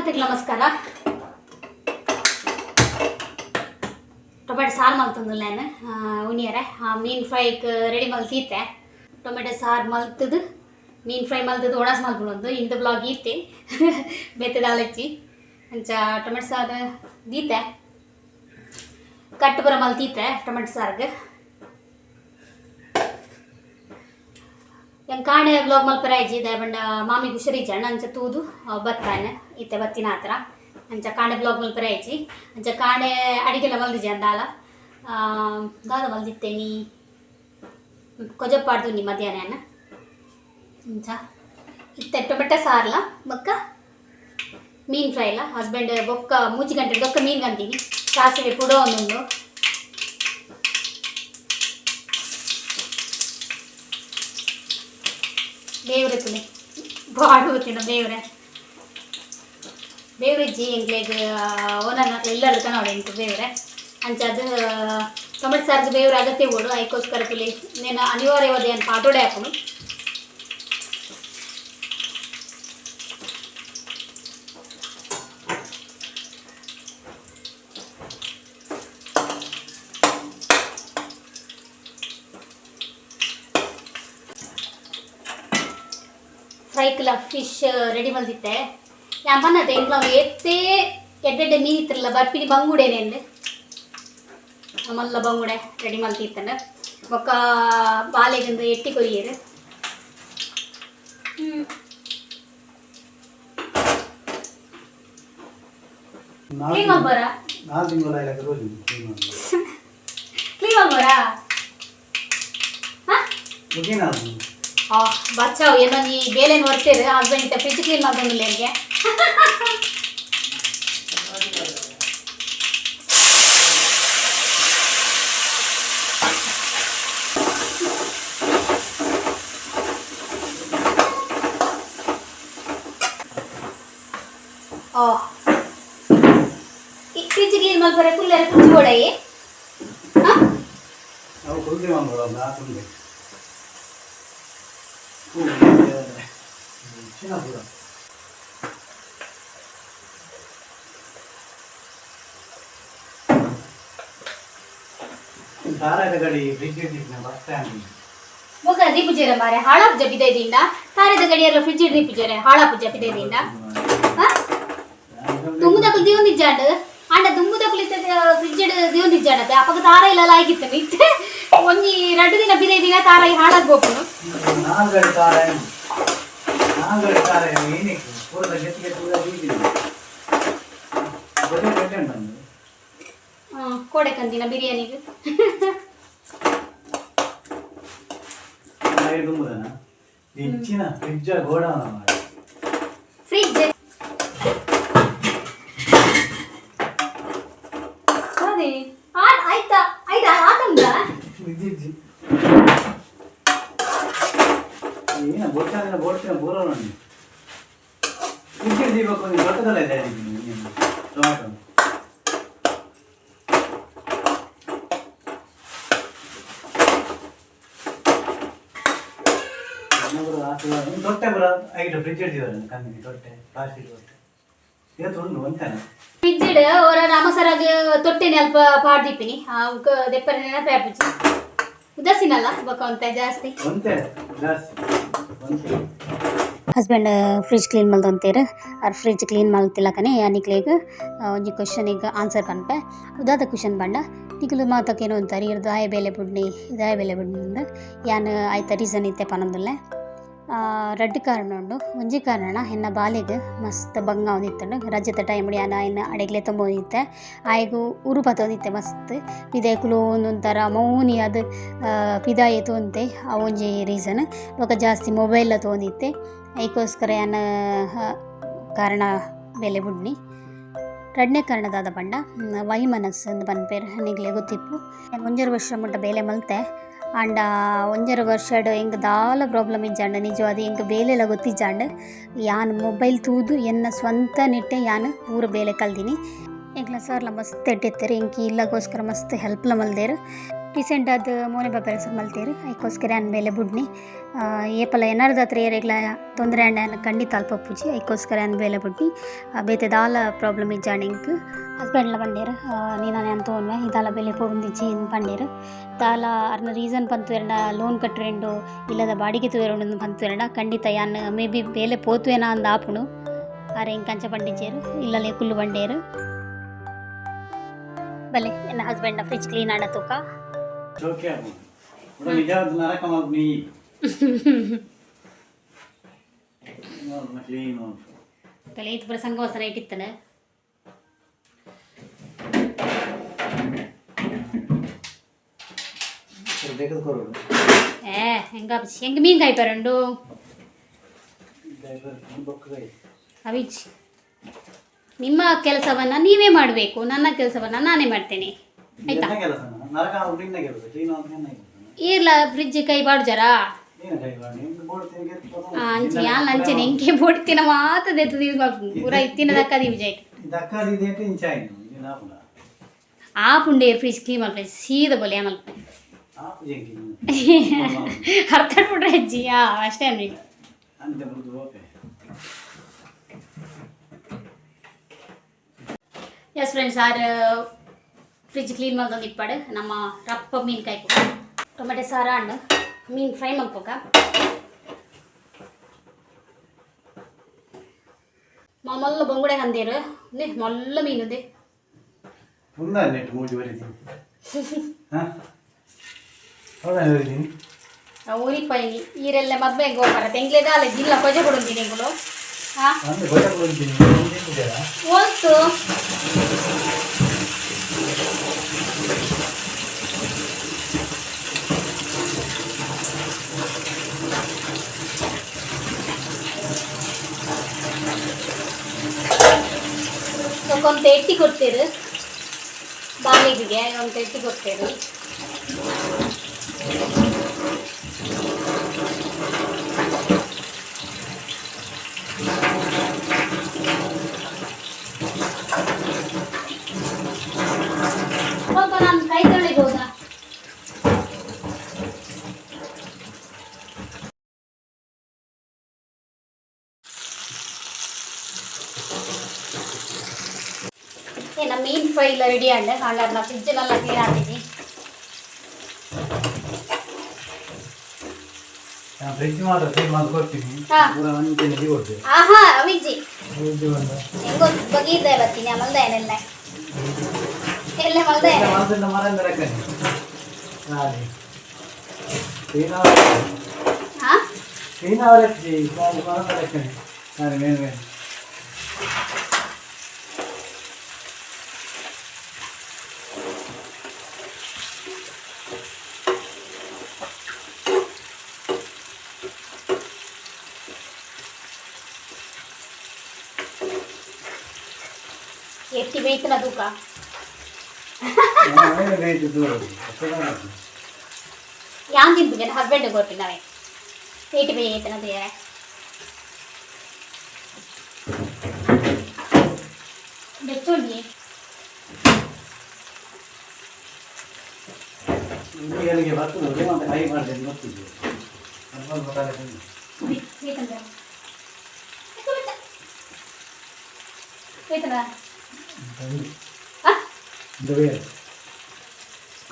ಎಲ್ಲರಿಗೂ ನಮಸ್ಕಾರ. ಟೊಮೆಟೊ ಸಾರು ಮಾಡ್ತಂದು ನಾನು ಉನಿಯರೆ ಮೀನು ಫ್ರೈಗೆ ರೆಡಿ ಮಲ್ತೀತೆ. ಟೊಮೆಟೊ ಸಾರು ಮಲ್ತದು ಮೀನು ಫ್ರೈ ಮಲ್ತದು ಒಣಸ್ ಮಲ್ಕೊಂಡು ಇಂದು ಬ್ಲಾಗ್ ಈತೆ ಬೆತ್ತದಾಲಚ್ಚಿ ಅಂಚ ಟೊಮೆಟೊ ಸಾರು ದೀತೆ ಕಟ್ಟುಪುರ ಮಲ್ತೀತೆ ಟೊಮೆಟೊ ಸಾರಿಗೆ ಹೆಂಗೆ ಕಾಣೆ ಬ್ಲಾಗ್ ಮಲ್ಪರಾಯ್ಜಿ ದಯಬಂಡ ಮಾಮಿಗೆ ಹುಷಾರಿಜ್ಜಣ್ಣ ಅಂಚ ತೂದು ಬತ್ತಾನೆ ಇತ್ತೆ ಬತ್ತಿನ ಹತ್ರ ಅಂಚ ಕಾಣೆ ಬ್ಲಾಗ್ ಮಲ್ಪರಾಯ್ಜಿ ಅಂಚ ಕಾಣೆ ಅಡಿಗೆಲ್ಲ ಮಲ್ದಿಜೆ ಅಂದಾಲ ದಾದ ಮಲ್ದಿತ್ತೇನಿ ಕೊಜಪ್ಪಾಡ್ದು ನೀ ಮಧ್ಯಾಹ್ನ ಅಂಚ ಇತ್ತೆ ಟೊಮೆಟೊ ಸಾರ್ಲ ಬೊಕ್ಕ ಮೀನು ಫ್ರೈ ಇಲ್ಲ ಹಸ್ಬೆಂಡ್ ಬೊಕ್ಕ ಮೂಜಿ ಗಂಟೆ ಬೊಕ್ಕ ಮೀನು ಗಂತೀನಿ ಸಾಸಿವೆ ಪುಡೋ ಒಂದೊಂದು ಬೇವ್ರೆ ತುಳಿ ಬಾಡು ಗೊತ್ತಿನ ಬೇವ್ರಿಜ್ಜಿ ಎಂಕ್ಲೆಗ್ ಓನರ್ ಎಲ್ಲರೂ ನೋಡಿ ಎಂಟು ಬೇವ್ರೆ ಅಂಚ ಅದು ಟೊಮೆಟೊ ಸಾರಿಗೆ ಬೇವ್ರೆ ಅಗತ್ಯ ಓಡು ಅದಕ್ಕೋಸ್ಕರ ತುಳಿ నేను ಅನಿವಾರ್ಯವಾದ ಅಂತ ಆಟೋಡೆ ಹಾಕೋನು ಫ್ರೈಕ್ಲ ಫಿಶ್ ರೆಡಿ ಮಲ್ದಿತ್ತೆ ഞാൻ പറഞ്ഞത് എനിക്ക് ഏത്തേ എड्डे ಮೀನು ಇತ್ತಿರಲ್ಲ ಬರ್ಪಿನಿ ಬಂಗುಡೇನೆ ನಮ್ಮಲ್ಲ ಬಂಗುಡೆ ರೆಡಿ ಮಲ್ತಿತ್ತಂಡ ಒಕ್ಕ ಬಾಲೆಗಿಂದು ಎಟ್ಟಿ ಕೊಯ್ಯರು ಕ್ಲೀನ್ ಮಾಡ್ಬೋರ ಬಚ್ಚಾವು ಏನೋ ನೀ ಬೇಲೇನು ಹೊರ್ತೀರಿ ಹಸ್ಬೆಂಡ್ ಫ್ರಿಜ್ ಕ್ಲೀನ್ ಮಾಡ್ಕೊಂಡಿಲ್ಲ ನನಗೆ ಫ್ರಿಜ್ ಕ್ಲೀನ್ ಮಾಡ್ಬಾರೆ ಕುಲ್ಲರ ಫ್ರಿಜ್ ಕೊಡಯಿ ಮುಖ ದೀಪುಜೇರ ಮಾರೆ ಹಾಳ ಪೂಜೆ ಬಿದ್ದೈದಿಂದ ತಾರದ ಗಡಿಯಲ್ಲ ಫ್ರಿಜ್ ದೀಪುಜೇರೆ ಹಾಳ ಪೂಜೆ ಬಿದ್ದೈದಿಂದ ದುಂಗುದಕ್ಕಲು ದಿಯೊಂದಿಜ್ಜಾಂಡ್ ಆಂಡ ದುಂಗುದಕ್ಕಲು ಫ್ರಿಜ್ ದಿಯೊಂದಿಜ್ಜಾಂಡ ಅಪ್ಪಗ ತಾರ ಇಲ್ಲ ಆಗಿತ್ತು ಇತ್ತೆ ಒಂಜಿ 2 ದಿನ ಬಿದ್ದೈದಿನ ತಾರ ಹಾಳಾಗ್ಬೋಪುನು ಕೋಡೆ ಕಂದಿನ ಬಿರಿಯಾನಿಗೆ ಫ್ರಿಜ್ ಅದೇ ಆಯ್ತಾ ಆಯ್ತಾ ಆತಂದ ಫ್ರಿಜ್ ಓರ ರಾಮಸರಾಗ ತೊಟ್ಟೆನೆ ಅಲ್ಪ ಪಾಡ್ದಿಪ್ಪಿನಿ ದೆಪ್ಪರ ನೆನಪಾಪುಜಿ ಉದಾಸೀನಲ್ಲ ಬೊಕ್ಕ ಒಂತ ಜಾಸ್ತಿ ಹಸ್ಬೆಂಡ್ ಫ್ರಿಜ್ ಕ್ಲೀನ್ ಮಲ್ದೊಂತೇರು ಅವ್ರು ಫ್ರಿಜ್ ಕ್ಲೀನ್ ಮಲ್ತಿಲ್ಲಕನೆ ಯಾನಿಕ್ಲೇಗ ಒಂಜಿ ಕ್ವಶನಿಗೆ ಆನ್ಸರ್ ಕನ್ಪೆ ಉದಾದ ಕ್ವಶನ್ ಬಂಡ ನಿಖಲು ಮಾತಕ್ಕೇನು ಅಂತಾರೆ ಇರ್ದು ಆಯ ಬೇಲೆ ಬುಡ್ನಿ ಇದಾಯ ಬೇಲೆ ಬುಡ್ನಿ ಯಾನು ಆಯ್ತ ರೀಸನ್ ಇತ್ತೆ ಪನೊಂದುಲ್ಲೆ ರಡ್ಡು ಕಾರಣ ಉಂಡು ಒಂಜಿ ಕಾರಣ ಎನ್ನ ಬಾಲೆಗ್ ಮಸ್ತ್ ಬಂಗ ಒಂದಿತ್ತಂಡು ರಜದ ಟೈಮ್ ಯಾನ ಎನ್ನ ಅಡೆಗ್ಲೆ ತೊಂಬೋದಿತ್ತೆ ಆಯ್ಗು ಉರುಪ ತೊಂದಿತ್ತೆ ಮಸ್ತ್ ಪಿದಾಯ ಕುಲು ಒಂದೊಂಥರ ಮೌನಿ ಅದು ಪಿದಾಯ ತೊಂತೆ ಒಂಜಿ ರೀಸನ್ ಬೊಕ ಜಾಸ್ತಿ ಮೊಬೈಲ್ ತೊಂದಿತ್ತೆ ಅದಕ್ಕೋಸ್ಕರ ಯಾನ ಕಾರಣ ಬೇಲೆ ಬುಡ್ನಿ ಎರಡನೇ ಕಾರಣದಾದ ಪಂಡ ವೈಮನಸ್ಸು ಅಂದು ಪನ್ಪೇರು ನಿಗ್ಲೆ ಗೊತ್ತಿಪ್ಪು 1 ವರ್ಷ ಮುಟ್ಟ ಬೇಲೆ ಮಲ್ತೆ ಆಂಡ 1 ವರ್ಷಡ್ ಎಂಕ್ ದಾಲ ಪ್ರಾಬ್ಲಮ್ ಇಜ್ಜಾಂಡ ನಿಜವಾದ ಎಂಕ್ ಬೇಲೆಲ್ಲ ಗೊತ್ತಿಜ್ಜಾಂಡ್ ಯಾನ್ ಮೊಬೈಲ್ ತೂದು ಎನ್ನ ಸ್ವಂತ ನಿಟ್ಟೆ ಯಾನ್ ಪೂರ ಬೇಲೆ ಕಲ್ದಿನಿ ಎಂಕ್ಲ ಸರ್ಲ ಮಸ್ತ್ ಎಡ್ಡೆತ್ತೇರು ಎಂಕಿ ಇಲ್ಲಗೋಸ್ಕರ ಮಸ್ತ್ ಹೆಲ್ಪ್ಲ ಮಲ್ದೇರು. ರೀಸೆಂಟ್ ಅದು ಮೋನೆ ಬಾಪೆರ ಸಹ ಮಲ್ತೇರು ಐಕೋಸ್ಕರ ಅನ್ ಬೇಲೆ ಬುಡ್ನಿ ಏಪಲ ಏನಾರ್ದ ಹತ್ರ ಏರೆಗ್ಲ ತೊಂದರೆ ಅಂಡ ಖಂಡಿತ ಅಲ್ಪ ಪೂಜಿ ಐಕೋಸ್ಕರ ಅನ್ ಬೇಲೆ ಬುಡ್ನಿ ಬೇತೆ ದಾಲ ಪ್ರಾಬ್ಲಮ್ ಇಜ್ಜಾಣಿಂಕ್ ಹಸ್ಬೆಂಡ್ಲ ಬಂಡೇರು ನೀನಾನೆ ಅಂತ ತೋನ್ವೆ ಇದಾಲ ಬೆಲೆ ಪೋಂದಿಜ್ಜಿ ಪಂಡೇರು ದಾಲ ಅರ್ನ ರೀಸನ್ ಪಂತು ಎರಡ ಲೋನ್ ಕಟ್ಟುವೆಂಡು ಇಲ್ಲದ ಬಾಡಿಗೆ ತೂವೆರೊಂದು ಪಂತು ಎರಡ ಖಂಡಿತ ಯಾನ್ ಮೇ ಬಿ ಬೇಲೆ ಪೋತುವೆನಾ ಅಂದ ಆಪುಣು ಆರೆ ಇಂಕ ಅಂಚ ಪಂಡಿಜ್ಜೇರು ಇಲ್ಲಲೆ ಕುಲ್ಲು ಬಂಡೇರು ಬಲೆ ಎನ್ನ ಹಸ್ಬೆಂಡ್ನ ಫ್ರಿಜ್ ಕ್ಲೀನ್ ಆಡ ತೂಕ ತಲೆ ಇದು ಪೂರ ಸಂಘವಾಸನ ಇಟ್ಟಿತ್ತನೆ ಹೆಂಗ ಹೆಂಗ ಮೀನ್ ಕಾಯ್ಪರಂಡು ಅವಿಚ್ ನಿಮ್ಮ ಕೆಲಸವನ್ನ ನೀವೇ ಮಾಡಬೇಕು, ನನ್ನ ಕೆಲಸವನ್ನ ನಾನೇ ಮಾಡ್ತೇನೆ ಆಯ್ತಾ. ಇರ್ಲ ಫ್ರಿಜ್ ಕೈ ಬಾಡ್ಜಾರ ಅಂಚೆ ಯಾನ್ ಅಂಚೆ ಎಂಕೆ ಬೋಡ್ತಿನ ಮಾತದೆ ಪೂರ ಇತ್ತಿನ ದಕ್ಕದಿ ವಿಜಯ್ ಆ ಪುಂಡೆ ಫ್ರಿಜ್ ಕ್ಲೀನ್ ಮಾಡ್ರೆ ಸೀದ ಬೋಲಿ ಆಮಲ್ ಅರ್ಥ ಬಿಡ್ರೆ ಅಜ್ಜಿಯಾ ಅಷ್ಟೇ ಅನ್ರಿ. ಎಸ್ ಫ್ರೆಂಡ್ಸ್ ಆರು ಫ್ರಿಜ್ ಕ್ಲೀನ್ ಮಾಡ್ದೊಂದು ಇಪ್ಪಾಡು ನಮ್ಮ ರಪ್ಪ ಮೀನು ಕಾಯ್ಕು ಟೊಮೆಟೊ ಸಾರ ಹಣ್ಣು ಮೀನು ಫ್ರೈ ಮಾಡ್ಕೋಕ ಮಲ್ಲ ಬಂಗುಡೆ ಅಂದೇರು ಮಲ್ಲ ಮೀನುದೆ ಊರಿಪಾಯಿ ಈರೆಲ್ಲ ಮದ್ವೆ ಗೋಪರ ತೆಂಗ್ಲೆದಾಲೆ ಜಿಲ್ಲ ಕೊಜೆ ಕೊಡುತ್ತೀನಿ ಎಂಗುಲು ಓದ್ತು ಒಂದು ಎಟ್ಟಿ ಕೊಡ್ತೀರು ಬಾಲಿಗೆ ಒಂದು ಎಟ್ಟಿ ಕೊಡ್ತೀರು ಸ್ವಲ್ಪ ನಾನು ಕೈ ತೊಳಿಬೋದಾ? ನಮ್ಮ ಮೀನ್ ಫ್ರೈ ಎಲ್ಲ ರೆಡಿ ಆಂಡೆ ಹಾಗಾದ್ರೆ ಫ್ರಿಜ್ಜಲ್ಲೆಲ್ಲ ಕ್ಲೀನ್ ಹಾಕಿದ್ವಿ. ಫ್ರಿಜ್ ಮಾತ್ರ ಕ್ಲೀನ್ ಮಾಡಿ ಕೊಡ್ತೀನಿ. ಆಹಾ ಅವಿಜ್ಜಿ ಹೆಂಗೋ ಬಗೀರ್ದೆ ಬರ್ತೀನಿ ಮಲ್ದೆ ಏನೆಲ್ಲ ಎಲ್ಲ ಮಲ್ದೆ ಎಟ್ಟಿ ಬೇಯ್ತನ ತೂಕ ಯಾಂಗ್ ತಿಂತೀನಿ ನನ್ನ ಹಸ್ಬೆಂಡ್ ಕೊಡ್ತೀನಿ ನಾವೇ ಏಟಿ ಬೇಯ್ತನ ಬೇರೆ ಬೆಚ್ಚೊಂಡಿ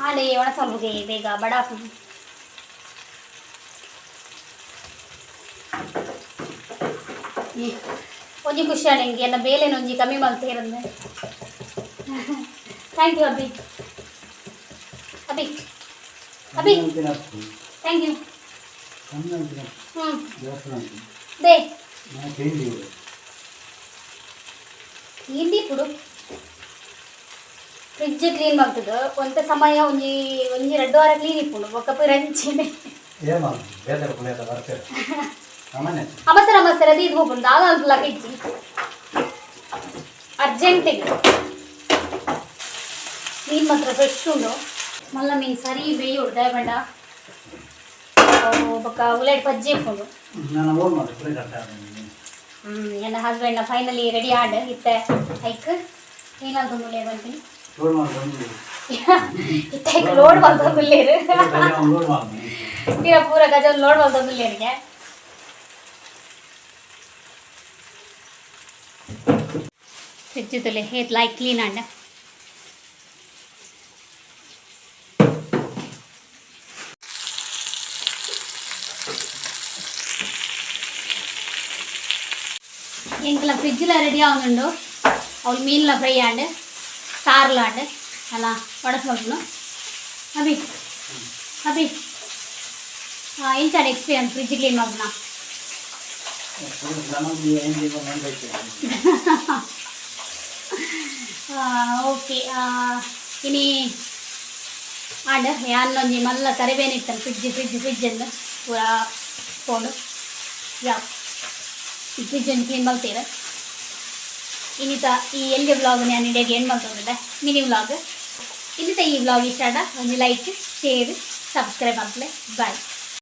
ಆಲೆ ಒಣ ಸಾಲ್ಬುಗೆ ಬೇಗ ಬಡ ಒಂಜಿ ಖುಷಿ ನಿಂಗೆ ಎಲ್ಲ ಬೇಲೆನ ಒಂಜಿ ಕಮ್ಮಿ ಮಲ್ತೇರಂದೆ thank you Abhi Abhi Abhi thank you ದೇ ಇಲ್ಲಿ ಪುಡು ಫ್ರಿಜ್ ಕ್ಲೀನ್ ಮಾಡ್ತದ ಒಂತ ಸಮಯ ಒಂಜಿ ಒಂಜಿ 2 ವಾರ ಕ್ಲೀನ್ ಇಪ್ಪುಂಡು ಬೊಕ್ಕ ಪೂರ ಹಂಚಿನೆ ಅವಸರ ಅದು ಇದು ಹೋಗ್ಬಂದು ದಾದ ಅಂತಲ್ಲ ಇಜ್ಜಿ ಅರ್ಜೆಂಟಿಗೆ ಮೀನು ಮಾತ್ರ ಫ್ರೆಶ್ ಉಂಡು ಮಲ್ಲ ಮೀನು ಸರಿ ಬೇಯಿ ಉಡ್ದ ಬಂಡ ಬೊಕ್ಕ ಉಳ್ಳಾಡಿ ಪಜ್ಜಿ ಇಪ್ಪುಂಡು ನನ್ನ ಹಸ್ಬೆಂಡ್ನ ಫೈನಲಿ ರೆಡಿ ಆಡ್ ಇತ್ತೆ ಐಕ್ ಏನಾದ್ರು ಮುಳ್ಳೆ ಬಂತೀನಿ ಲೋಡ್ ಮಾಡ್ಕೊಂಡು ಇತ್ತ ಲೋಡ್ ಮಾಡ್ತಾ ಮುಳ್ಳೇರು ಲೋಡ್ ಮಾಡ್ತೀನಿ ತೀರಾ ಪೂರ ಗಜ ಲೋಡ್ ಮಾಡ್ತಾ ಮುಳ್ಳೇರಿಗೆ ಫ್ರಿಡ್ಜ್ ತುಲೆ ಹೇತ್ ಲೈಕ್ ಕ್ಲೀನ್ ಅಂಡ ఇంట్లో ఫ్రిడ్జ్లో రెడీ అవుతుండు ಅವ್ಳು ಮೀನೆಲ್ಲ ಫ್ರೈ ಆಂಡ್ ಸಾರ್ಲ ಆಂಡ್ ಅಲ್ಲ ಒಡಸ್ಕೊಂಡು ಅಭಿ ಅಭಿ ಎಂತಾಡು ಎಕ್ಸ್ಪೀರಿಯನ್ಸ್ ಫ್ರಿಡ್ಜ್ ಕ್ಲೀನ್ ಮಾಡೋಣ ಓಕೆ ಇನಿ ಆಂಡ್ ಯಾನೊಂಜಿ ಮಲ್ಲ ಕರಿಬೇನಿತ್ತನು ಫ್ರಿಡ್ಜ್ ಎಂದು ಪೂರ ತಗೊಂಡು ಯಾವ ಈ ಫ್ರಿಡ್ಜ್ ಒಂದು ಕ್ಲೀನ್ ಮಾಡ್ತೀರ ಇನ್ನಿತ ಈ ಎಲ್ಲಿ ವ್ಲಾಗ್ ನಾನು ಇಂಡಿಯಾಗೆ ಏನು ಮಾಡ್ಕೊಂಡಿದ್ದೆ ಮಿನಿ ವ್ಲಾಗ್ ಇನ್ನಿತ ಈ ವ್ಲಾಗ್ ಇಷ್ಟ ಒಂದು ಲೈಕ್ ಶೇರ್ ಸಬ್ಸ್ಕ್ರೈಬ್ ಆಗಲೇ ಬಾಯ್